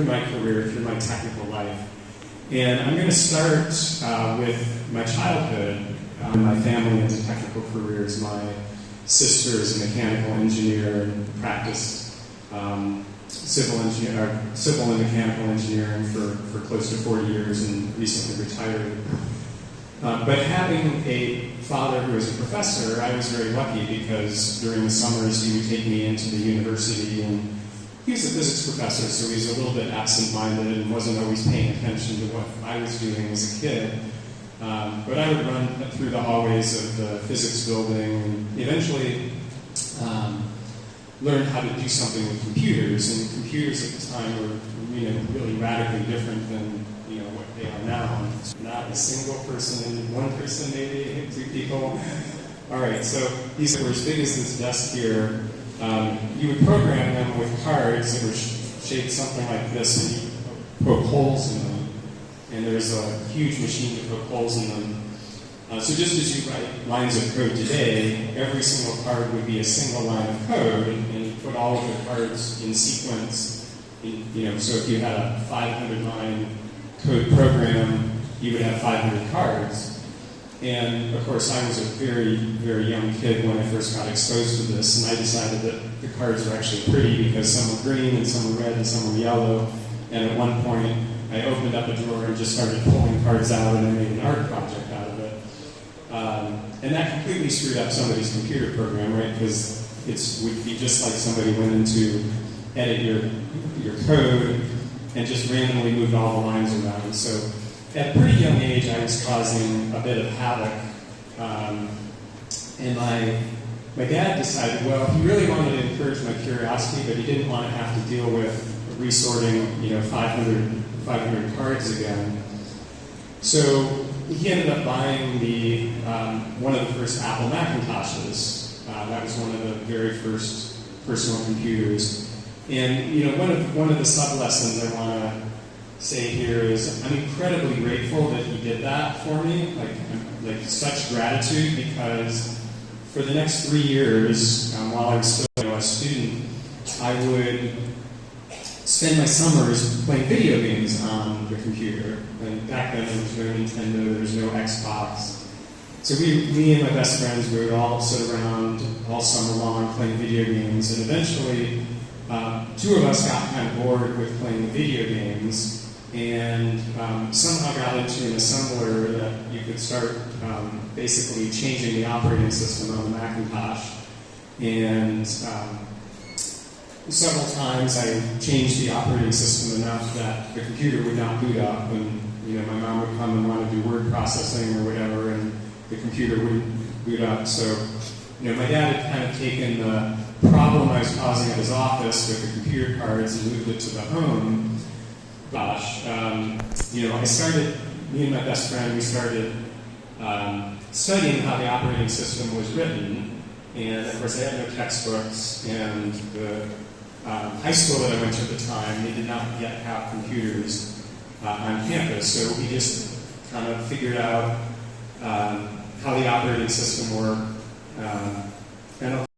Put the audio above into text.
my career, through my technical life. And I'm going to start with my childhood. My family into technical careers. My sister is a mechanical engineer and practiced civil and mechanical engineering for close to 40 years and recently retired. But having a father who was a professor, I was very lucky because during the summers he would take me into the university, and he was a physics professor, so he was a little bit absent-minded and wasn't always paying attention to what I was doing as a kid. But I would run through the hallways of the physics building and eventually learned how to do something with computers. And computers at the time were really radically different than what they are now. It's not a single person, one person maybe, two people. All right, so these were as big as this desk here. You would program them with cards that were shaped something like this, and you poke holes in them. And there's a huge machine to poke holes in them. So just as you write lines of code today, every single card would be a single line of code, and you put all of the cards in sequence. So if you had a 500-line code program, you would have 500 cards. And of course, I was a very, very young kid when I first got exposed to this, and I decided that the cards were actually pretty because some were green and some were red and some were yellow. And at one point, I opened up a drawer and just started pulling cards out, and I made an art project out of it. And that completely screwed up somebody's computer program, right? Because it would be just like somebody went in to edit your code and just randomly moved all the lines around. So at a pretty young age, I was causing a bit of havoc. And my dad decided, well, he really wanted to encourage my curiosity, but he didn't want to have to deal with resorting, 500 cards again. So he ended up buying one of the first Apple Macintoshes. That was one of the very first personal computers. And one of the sub-lessons I want to say here is I'm incredibly grateful that he did that for me, like such gratitude, because for the next 3 years, while I was still a student, I would spend my summers playing video games on the computer. And back then there was no Nintendo, there was no Xbox. So me and my best friends, we would all sit around all summer long playing video games, and eventually two of us got kind of bored with playing video games and somehow got into an assembler that you could start basically changing the operating system on the Macintosh. And several times I changed the operating system enough that the computer would not boot up, and my mom would come and want to do word processing or whatever, and the computer wouldn't boot up. So my dad had kind of taken the problem I was causing at his office with the computer cards and moved it to the home. Me and my best friend, we started studying how the operating system was written. And of course, I had no textbooks, and the high school that I went to at the time, they did not yet have computers on campus. So we just kind of figured out how the operating system worked. And